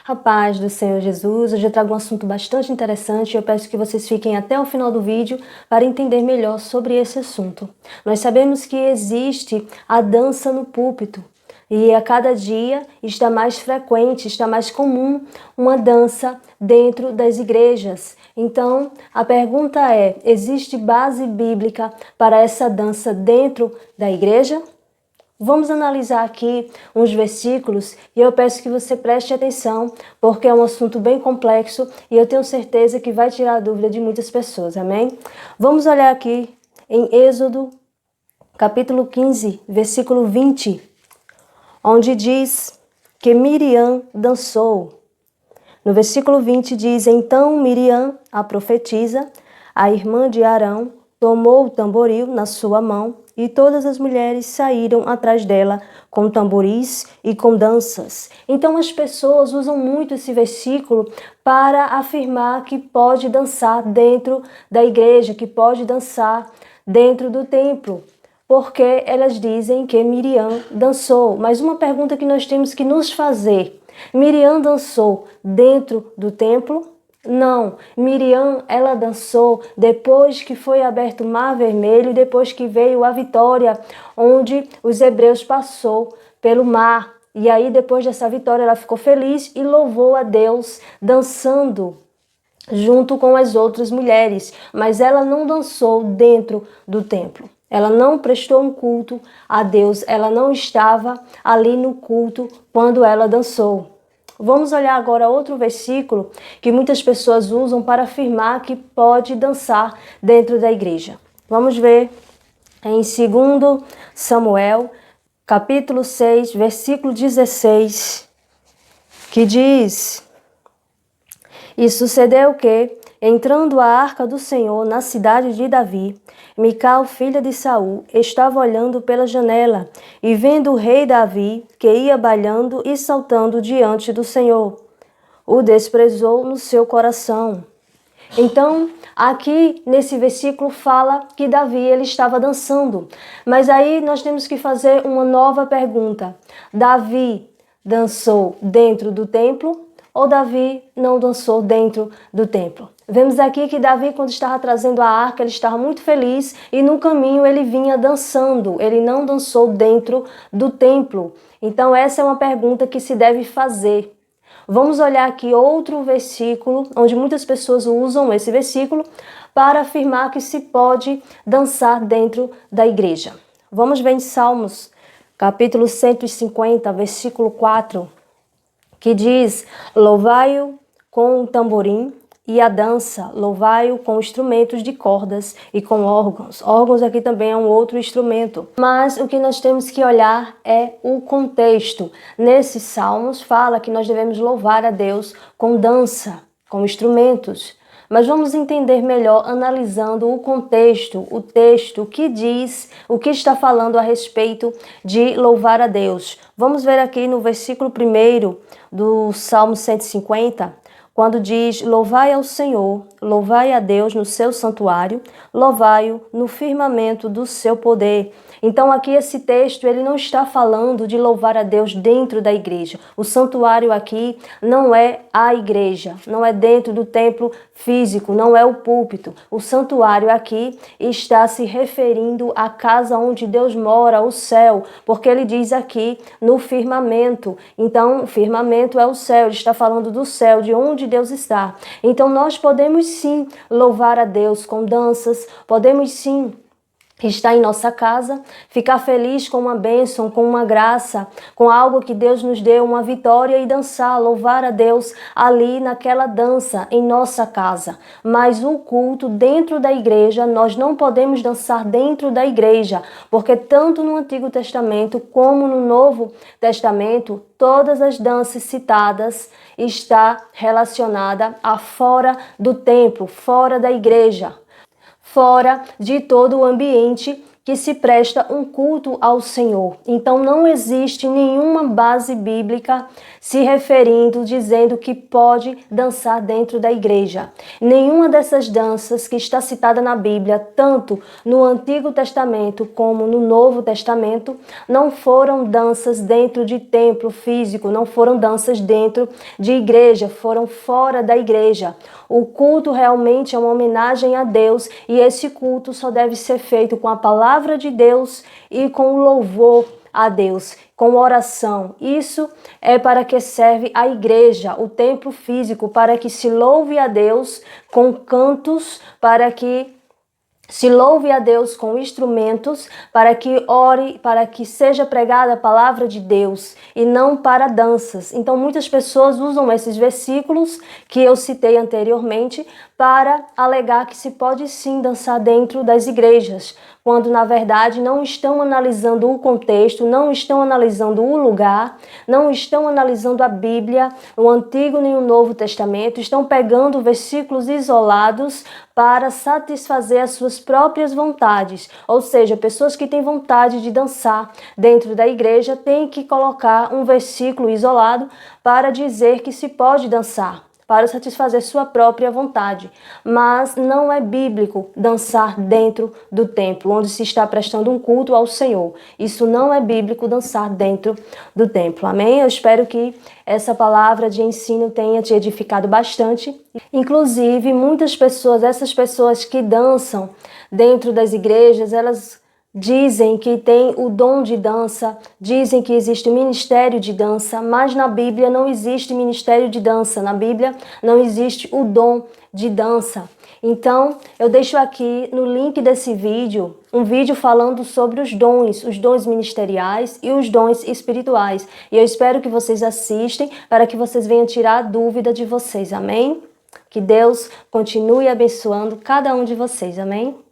A paz do Senhor Jesus. Hoje eu trago um assunto bastante interessante e eu peço que vocês fiquem até o final do vídeo para entender melhor sobre esse assunto. Nós sabemos que existe a dança no púlpito e a cada dia está mais frequente, está mais comum uma dança dentro das igrejas. Então, a pergunta é: existe base bíblica para essa dança dentro da igreja? Vamos analisar aqui uns versículos e eu peço que você preste atenção, porque é um assunto bem complexo e eu tenho certeza que vai tirar a dúvida de muitas pessoas, amém? Vamos olhar aqui em Êxodo, capítulo 15, versículo 20, onde diz que Miriam dançou. No versículo 20 diz: Então Miriam, a profetisa, a irmã de Arão, tomou o tamboril na sua mão e todas as mulheres saíram atrás dela com tamboris e com danças. Então as pessoas usam muito esse versículo para afirmar que pode dançar dentro da igreja, que pode dançar dentro do templo, porque elas dizem que Miriam dançou. Mas uma pergunta que nós temos que nos fazer: Miriam dançou dentro do templo? Não, Miriam, ela dançou depois que foi aberto o Mar Vermelho, depois que veio a vitória, onde os hebreus passou pelo mar. E aí, depois dessa vitória, ela ficou feliz e louvou a Deus, dançando junto com as outras mulheres. Mas ela não dançou dentro do templo. Ela não prestou um culto a Deus, ela não estava ali no culto quando ela dançou. Vamos olhar agora outro versículo que muitas pessoas usam para afirmar que pode dançar dentro da igreja. Vamos ver em 2 Samuel, capítulo 6, versículo 16, que diz: E sucedeu que, entrando a arca do Senhor na cidade de Davi, Mical, filha de Saul, estava olhando pela janela e vendo o rei Davi, que ia bailando e saltando diante do Senhor. O desprezou no seu coração. Então, aqui nesse versículo fala que Davi ele estava dançando. Mas aí nós temos que fazer uma nova pergunta. Davi dançou dentro do templo ou Davi não dançou dentro do templo? Vemos aqui que Davi, quando estava trazendo a arca, ele estava muito feliz e no caminho ele vinha dançando. Ele não dançou dentro do templo. Então essa é uma pergunta que se deve fazer. Vamos olhar aqui outro versículo, onde muitas pessoas usam esse versículo para afirmar que se pode dançar dentro da igreja. Vamos ver em Salmos, capítulo 150, versículo 4, que diz: Louvai-o com o tamborim e a dança, louvai-o com instrumentos de cordas e com órgãos. Órgãos aqui também é um outro instrumento. Mas o que nós temos que olhar é o contexto. Nesses salmos fala que nós devemos louvar a Deus com dança, com instrumentos. Mas vamos entender melhor analisando o contexto, o texto, o que diz, o que está falando a respeito de louvar a Deus. Vamos ver aqui no versículo 1 do Salmo 150, quando diz: Louvai ao Senhor, louvai a Deus no seu santuário, louvai-o no firmamento do seu poder. Então aqui esse texto ele não está falando de louvar a Deus dentro da igreja. O santuário aqui não é a igreja, não é dentro do templo físico, não é o púlpito. O santuário aqui está se referindo à casa onde Deus mora, o céu, porque ele diz aqui no firmamento. Então o firmamento é o céu, ele está falando do céu, de onde Deus está. Então nós podemos sim louvar a Deus com danças, podemos sim estar em nossa casa, ficar feliz com uma bênção, com uma graça, com algo que Deus nos deu, uma vitória, e dançar, louvar a Deus ali naquela dança em nossa casa. Mas o culto dentro da igreja, nós não podemos dançar dentro da igreja, porque tanto no Antigo Testamento como no Novo Testamento, todas as danças citadas está relacionada a fora do templo, fora da igreja, fora de todo o ambiente que se presta um culto ao Senhor. Então não existe nenhuma base bíblica se referindo, dizendo que pode dançar dentro da igreja. Nenhuma dessas danças que está citada na Bíblia, tanto no Antigo Testamento como no Novo Testamento, não foram danças dentro de templo físico, não foram danças dentro de igreja, foram fora da igreja. O culto realmente é uma homenagem a Deus e esse culto só deve ser feito com a palavra de Deus e com o louvor a Deus, com oração. Isso é para que serve a igreja, o templo físico, para que se louve a Deus com cantos, para que se louve a Deus com instrumentos, para que ore, para que seja pregada a palavra de Deus e não para danças. Então muitas pessoas usam esses versículos que eu citei anteriormente para alegar que se pode sim dançar dentro das igrejas, quando na verdade não estão analisando o contexto, não estão analisando o lugar, não estão analisando a Bíblia, o Antigo nem o Novo Testamento, estão pegando versículos isolados para satisfazer as suas próprias vontades. Ou seja, pessoas que têm vontade de dançar dentro da igreja têm que colocar um versículo isolado para dizer que se pode dançar, para satisfazer sua própria vontade. Mas não é bíblico dançar dentro do templo, onde se está prestando um culto ao Senhor. Isso não é bíblico, dançar dentro do templo. Amém? Eu espero que essa palavra de ensino tenha te edificado bastante. Inclusive, muitas pessoas, essas pessoas que dançam dentro das igrejas, elas dizem que tem o dom de dança, dizem que existe o ministério de dança, mas na Bíblia não existe ministério de dança, na Bíblia não existe o dom de dança. Então, eu deixo aqui no link desse vídeo, um vídeo falando sobre os dons ministeriais e os dons espirituais. E eu espero que vocês assistem para que vocês venham tirar a dúvida de vocês, amém? Que Deus continue abençoando cada um de vocês, amém?